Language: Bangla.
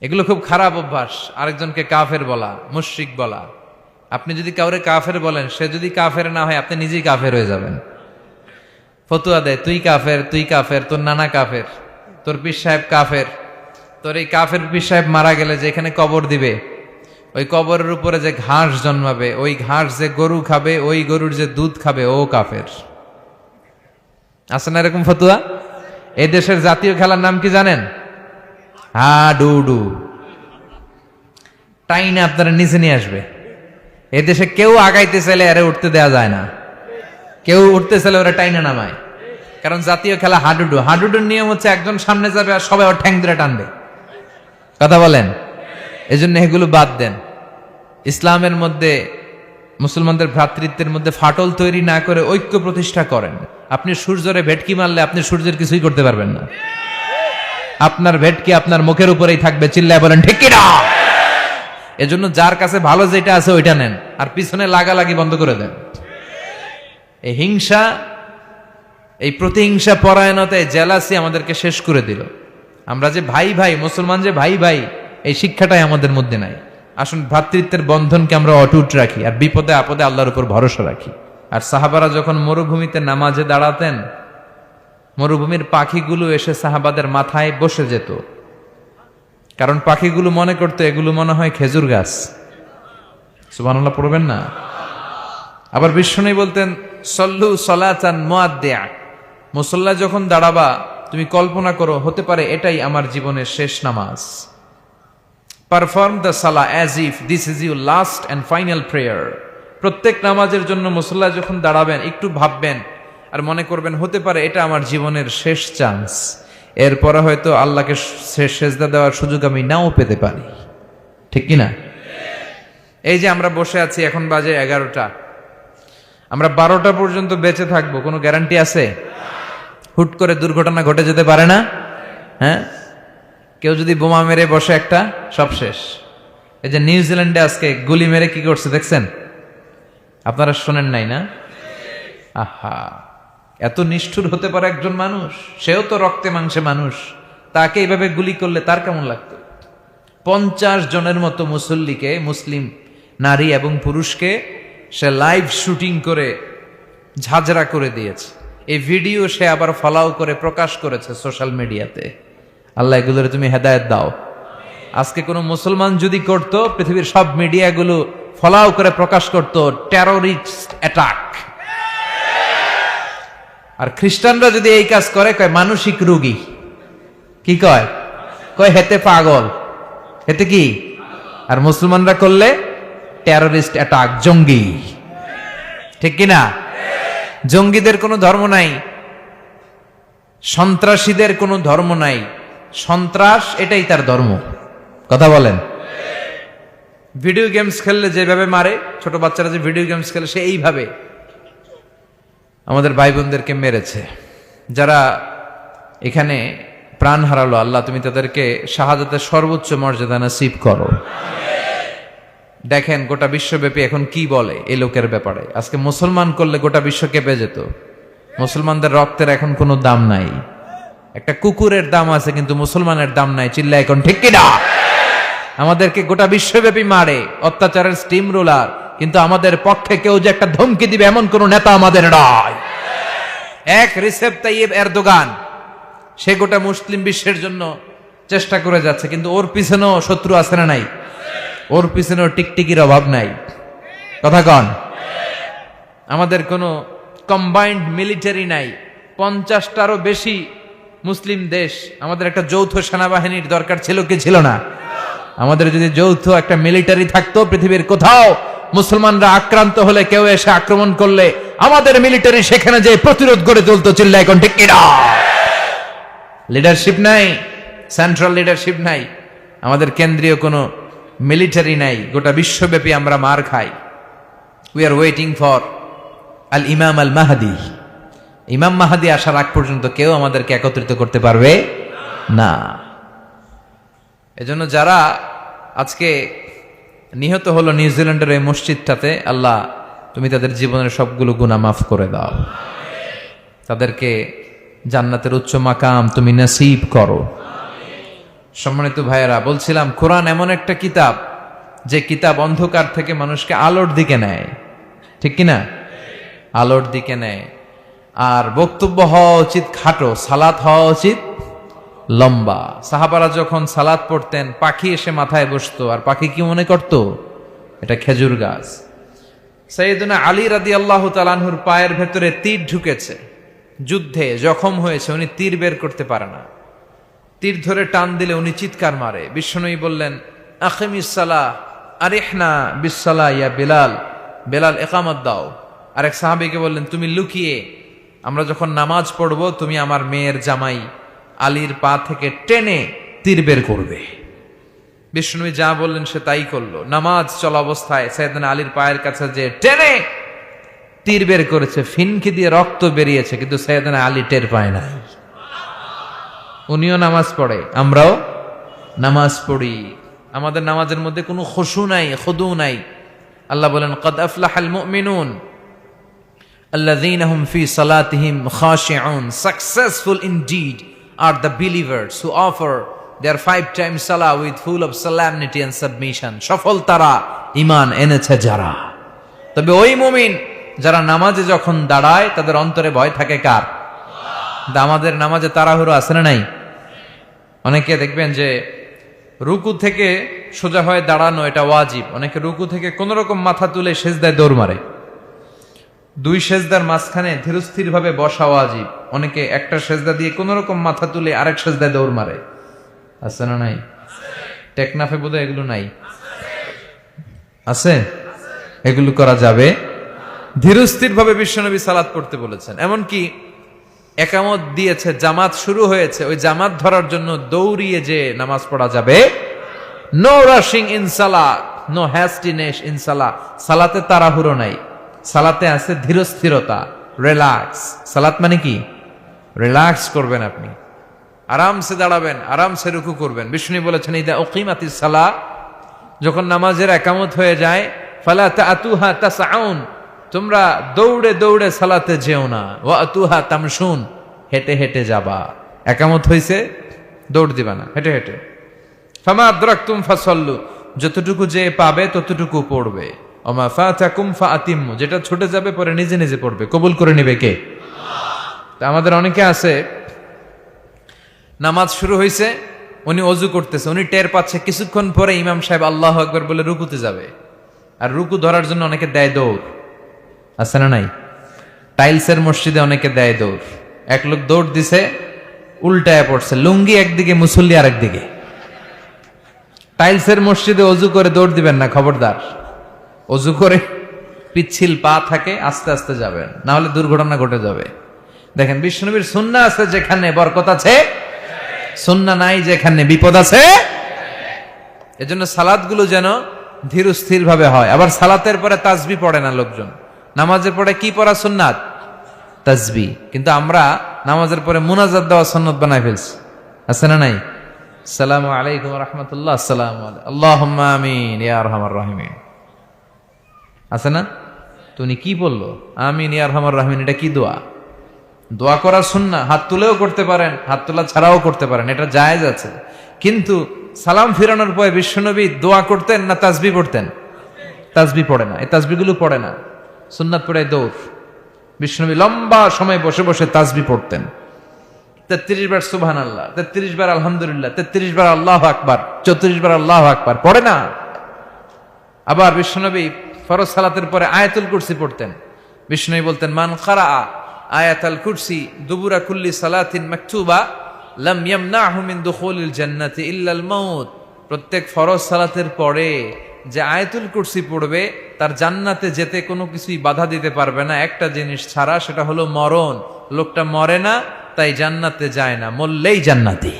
এগুলো খুব খারাপ অভ্যাস। আরেকজনকে কাফের বলা, মুশরিক বলা। আপনি যদি কাউরে কাফের বলেন, সে যদি কাফের না হয় আপনি নিজেই কাফের হয়ে যাবেন। ফতুয়া দেয় তুই কাফের, তুই কাফের, তোর নানা কাফের, তোর পীর সাহেব কাফের, তোর এই কাফের পীর সাহেব মারা গেলে যেখানে কবর দিবে, ওই কবরের উপরে যে ঘাস জন্মাবে, ওই ঘাস যে গরু খাবে, ওই গরুর যে দুধ খাবে, ও কাফের। আছে না এরকম ফতুয়া? এই দেশের জাতীয় খেলার নাম কি জানেন? হাডুডু। টাইনে আপনারা নিচে নিয়ে আসবে। এদেশে কেউ আগাইতে চাইলে আরে উঠতে দেয়া যায় না, কেউ উঠতে চাইলে ওরা টাইনে নামায়। কারণ জাতীয় খেলা হাডুডু। হাডুডুর নিয়ম হচ্ছে একজন সামনে যাবে আর সবাই ওর ঠ্যাং ধরে টানবে। কথা বলেন? এজন্য এগুলো বাদ দেন। ইসলামের মধ্যে, মুসলমানদের ভ্রাতৃত্বের মধ্যে ফাটল তৈরি না করে ঐক্য প্রতিষ্ঠা করেন। আপনি সূর্যরে ভেটকি মারলে আপনি সূর্যের কিছুই করতে পারবেন না। আপনার ভেটকি আপনার মুখের উপরেই থাকবে। চিল্লায় বলেন ঠিক কি না? এজন্য যার কাছে ভালো যেটা আছে ওইটা নেন, আর পিছনে লাগালাগি বন্ধ করে দেন। এই হিংসা, এই প্রতিহিংসা পরায়ণতায় জেলাসি আমাদেরকে শেষ করে দিল। আমরা যে ভাই ভাই, মুসলমান যে ভাই ভাই, এই শিক্ষাটাই আমাদের মধ্যে নাই। আসুন ভ্রাতৃত্বের বন্ধনকে আমরা অটুট রাখি, আর বিপদে আপদে আল্লাহর উপর ভরসা রাখি। আর সাহাবারা যখন মরুভূমিতে নামাজে দাঁড়াতেন, মরুভূমির পাখিগুলো এসে সাহাবাদের মাথায় বসে যেত। কারণ পাখিগুলো মনে করতো এগুলো মনে হয় খেজুর গাছ। সুবহানাল্লাহ পড়বেন না? আবার বিশ্বনবী বলতেন সল্লু সলাতান মুআদ্দিয়া, মুসল্লা যখন দাঁড়াবা তুমি কল্পনা করো হতে পারে এটাই আমার জীবনের শেষ নামাজ। Perform the Salah as if this is your last and final prayer. প্রত্যেক নামাজের জন্য মুসল্লা যখন দাঁড়াবেন একটু ভাববেন আর মনে করবেন হতে পারে এটা আমার জীবনের শেষ চান্স। এরপরে হয়তো আল্লাহকে সেজদা দেওয়ার সুযোগ আমি নাও পেতে পারি। ঠিক কিনা? এই যে আমরা বসে আছি, এখন বাজে 11টা, আমরা 12টা পর্যন্ত বেঁচে থাকবো কোনো গ্যারান্টি আছে? হুট করে দুর্ঘটনা ঘটে যেতে পারে না? হ্যাঁ, কেউ যদি বোমা মেরে বসে একটা, সব শেষ। এই যে নিউজিল্যান্ডে আজকে গুলি মেরে কি করছে দেখছেন? আপনারা শোনেন নাই না? আহা, এত নিষ্ঠুর হতে পারে একজন মানুষ? সেও তো রক্তে মাংসে মানুষ, তাকে এইভাবে গুলি করলে তার কেমন লাগতো? 50 জনের মতো মুসল্লিকে, মুসলিম নারী এবং পুরুষকে সে লাইভ শুটিং করে ঝাঁঝরা করে দিয়েছে। এই ভিডিও সে আবার ফলাও করে প্রকাশ করেছে সোশ্যাল মিডিয়াতে। আল্লাহ এগুলোর তুমি হেদায়েত দাও। আজকে কোনো মুসলমান যদি করত, পৃথিবীর সব মিডিয়াগুলো ফলাও করে প্রকাশ করত টেররিস্ট অ্যাটাক। আর খ্রিস্টানরা যদি এই কাজ করে, কয় মানসিক রোগী। কি কয়? কয় হেতে পাগল, হেতে কি? আর মুসলমানরা করলে টেররিস্ট অ্যাটাক, জঙ্গি। ঠিক কিনা? জঙ্গিদের কোনো ধর্ম নাই, সন্ত্রাসীদের কোনো ধর্ম নাই। সন্ত্রাস এটাই তার ধর্ম। কথা বলেন? ভিডিও গেমস খেললে যেভাবে মারে, ছোট বাচ্চারা যে ভিডিও গেমস খেলে, সে এইভাবে আমাদের ভাই বোনদেরকে মেরেছে। যারা এখানে প্রাণ হারালো, আল্লাহ তুমি তাদেরকে শাহাদাতের সর্বোচ্চ মর্যাদা নসিব করো। দেখেন গোটা বিশ্বব্যাপী এখন কি বলে এই লোকের ব্যাপারে। আজকে মুসলমান করলে গোটা বিশ্ব কেঁপে যেত। মুসলমানদের রক্তের এখন কোনো দাম নাই। একটা কুকুরের দাম আছে কিন্তু মুসলমানের দাম নাই। চিল্লা এখন ঠিক কিনা? আমাদেরকে গোটা বিশ্বব্যাপী মারে, অত্যাচারের স্টিম রোলার, কিন্তু আমাদের পক্ষে কেউ যে একটা ধমকি দিবে এমন কোন নেতা আমাদের নয়। এক রিসেপ তাইয়েব এরদোগান, সে গোটা মুসলিম বিশ্বের জন্য চেষ্টা করে যাচ্ছে, কিন্তু ওর পিছনেও শত্রু আছে না নাই? ওর পিছনেও টিকটিকির অভাব নাই। কথা কন? আমাদের কোনো কম্বাইন্ড মিলিটারি নাই। 50টারও বেশি মুসলিম দেশ, আমাদের একটা যৌথ সেনাবাহিনীর দরকার ছিল কি ছিল না? আমাদের যদি যৌথ একটা মিলিটারি থাকতো, পৃথিবীর কোথাও মুসলমানরা আক্রান্ত হলে, কেউ এসে আক্রমণ করলে আমাদের মিলিটারি সেখানে যে প্রতিরোধ গড়ে তুলতো। চিল্লা এখন ঠিক কিনা? লিডারশিপ নাই, সেন্ট্রাল লিডারশিপ নাই, আমাদের কেন্দ্রীয় কোনো মিলিটারি নাই। গোটা বিশ্বব্যাপী আমরা মার খাই। উই আর ওয়েটিং ফর আল ইমাম আল মাহদি। ইমাম মাহদি আসার আগ পর্যন্ত কেউ আমাদেরকে একত্রিত করতে পারবে না। এজন্য যারা আজকে নিহত হলো নিউজিল্যান্ডের এই মসজিদটাতে, আল্লাহ তুমি তাদের জীবনের সবগুলো গুনাহ মাফ করে দাও। তাদেরকে জান্নাতের উচ্চ মাকাম তুমি নসিব করো। সম্মানিত ভাইয়েরা, বলছিলাম কোরআন এমন একটা কিতাব যে কিতাব অন্ধকার থেকে মানুষকে আলোর দিকে নেয়, ঠিক কিনা? আলোর দিকে নেয়। আর বক্তব্য হওয়া উচিত খাটো, সালাত হওয়া উচিত লম্বা। সাহাবারা যখন সালাত পড়তেন পাখি এসে মাথায় বসতো, আর পাখি কি মনে করত? এটা খেজুর গাছ। সাইয়েদুনা আলী রাদিয়াল্লাহু তাআলা আনহুর পায়ের ভেতরে তীর ঢুকেছে, যুদ্ধে জখম হয়েছে, উনি তীর বের করতে পারে না। তীর ধরে টান দিলে উনি চিৎকার মারে। বিশ্বনবী বললেন, আকিমিস সালাহ আরিহনা বিসসালাহ ইয়া বেলাল, বেলাল ইকামত দাও। আরেক সাহাবীকে বললেন, তুমি লুকিয়ে আমরা যখন নামাজ পড়বো তুমি আমার মেয়ের জামাই আলীর পা থেকে টেনে তীর বের করবে। বিষ্ণুবী যা বললেন সে তাই করলো। নামাজ চলা অবস্থায় সাইয়েদনা আলীর পায়ের কাছে যে টেনে তীর বের করেছে, ফিনকি দিয়ে রক্ত বেরিয়েছে, কিন্তু সাইয়েদনা আলী টের পায় না। উনিও নামাজ পড়ে, আমরাও নামাজ পড়ি, আমাদের নামাজের মধ্যে কোনো খুশু নাই, খুদু নাই। আল্লাহ বলেন, ক্বাদ আফলাহাল মুমিনুন আল্লাযীনা হুম ফি সালাতিহিম খাশিউন, successful indeed are the believers who offer their 5 times salah with full of solemnity and submission. সফল তারা, ঈমান এনেছে যারা। তবে ওই মুমিন যারা নামাজে যখন দাঁড়ায় তাদের অন্তরে ভয় থাকে কার? আমাদের নামাজে তাড়াহুড়ো আছে না নাই? অনেকে দেখবেন যে রুকু থেকে সোজা হয়ে দাঁড়ানো এটা ওয়াজিব, অনেকে রুকু থেকে কোন রকম মাথা তুলে সেজদায় দৌড় মারে। 2 সেজদার মাঝখানে ধীরস্থির ভাবে বসা ওয়াজিব, অনেকে একটা সেজদা দিয়ে কোন রকম মাথা তুলে আরেক সেজদায় দৌড় মারে। আছে না নাই? টেকনাফে বোধহয় এগুলো নাই, আছে? এগুলো করা যাবে? ধীরস্থির ভাবে বিশ্বনবী সালাত পড়তে বলেছেন। এমনকি একামত দিয়েছে, জামাত শুরু হয়েছে, ওই জামাত ধরার জন্য দৌড়িয়ে যে নামাজ পড়া যাবে। নো রাশিং ইন সালাত, নো হ্যাস্টিনেস ইন সালাত। সালাতে তাড়াহুড়ো নাই, সালাতে আছে ধীরস্থিরতা, রিল্যাক্স। সালাত মানে কি? রিল্যাক্স করবেন আপনি, আরামসে দাঁড়াবেন, আরামসে রুকু করবেন। বিষ্ণু বলেছেন, ইদা উকিমাতিস সালাহ, যখন নামাজের একামত হয়ে যায়, ফালা তাতুহা তাসআউন, তোমরা দৌড়ে দৌড়ে সালাতে যেও না, ওয়া আতুহা তামশুন, হেঁটে হেঁটে যাবা। একামত হইছে, দৌড় দিবা না, হেঁটে হেঁটে। ফামা আদরাকতুম ফাসাল্লু, যতটুকু যে পাবে ততটুকু পড়বে। ওমা ফাতাকুম ফাআতিমু, যেটা ছুটে যাবে পরে নিজে নিজে পড়বে। কবুল করে নেবে কে? তা আমাদের অনেকে আছে, নামাজ শুরু হয়েছে, উনি অজু করতেছে, উনি টের পাচ্ছে কিছুক্ষণ পরে ইমাম সাহেব আল্লাহু আকবার বলে রুকুতে যাবে, আর রুকু ধরার জন্য অনেকে দেয় দৌড়। আছে না নাই? টাইলসের মসজিদে অনেকে দেয় দৌড়। এক লোক দৌড় দিছে, উল্টায় পড়ছে, লুঙ্গি একদিকে মুসল্লি আর একদিকে। টাইলসের মসজিদে অজু করে দৌড় দিবেন না, খবরদার। অজু করে পিচ্ছিল পা থাকে, আস্তে আস্তে যাবেন, না হলে দুর্ঘটনা ঘটে যাবে। দেখেন, বিষ্ণুনবীর সুন্নাহ আছে যেখানে বরকত আছে, সুন্নাহ নাই যেখানে বিপদ আছে। এজন্য সালাতগুলো যেন ধীর স্থির ভাবে হয়। আবার সালাতের পরে তাসবিহ পড়ে না লোকজন, নামাজের পরে কি পড়া সুন্নাত? তাসবিহ। কিন্তু আমরা নামাজের পরে মুনাজাত দেওয়া সুন্নাত বানায় ফেলছি। আছে না নাই? আসসালামু আলাইকুম ওয়া রাহমাতুল্লাহ, আসসালামু আলাইকুম, আল্লাহুম্মা আমিন ইয়া আরহামার রাহিমিন। আছে না? তুমি কি বললো? আমিন ইয়া আরহামার রাহিমিন, এটা কি দোয়া? দোয়া করা সুন্নাহ, হাত তুলেও করতে পারেন, হাত তোলা ছাড়াও করতে পারেন, এটা জায়েজ আছে। কিন্তু সালাম ফিরানোর পরে বিশ্বনবী দোয়া করতেন না তাসবিহ পড়তেন? তাসবিহ পড়ে না, এই তাসবিহগুলো পড়ে না, সুন্নাত পড়ে দৌড়। বিশ্বনবী লম্বা সময় বসে বসে তাসবিহ পড়তেন। 33 বার সুবহানাল্লাহ, 33 বার আলহামদুলিল্লাহ, 33 বার আল্লাহু আকবার, 34 বার আল্লাহু আকবার পড়ে না। আবার বিশ্বনবী ফরজ সালাতের পরে আয়াতুল কুরসি পড়তেন। বিশ্বনবী বলতেন, মান ক্বারা আয়াতুল কুরসি দুবুরা কুল্লি সালাতিন মাকতুবা লাম ইয়ামনাহু মিন দুখুলিল জান্নাতি ইল্লাল মাউত। প্রত্যেক ফরজ সালাতের পরে যে আয়াতুল কুরসি পড়বে তার জান্নাতে যেতে কোনো কিছুই বাধা দিতে পারবে না, একটা জিনিস ছাড়া, সেটা হলো মরণ। লোকটা মরে না, তাই জান্নাতে যায় না, মরলেই জান্নাতি।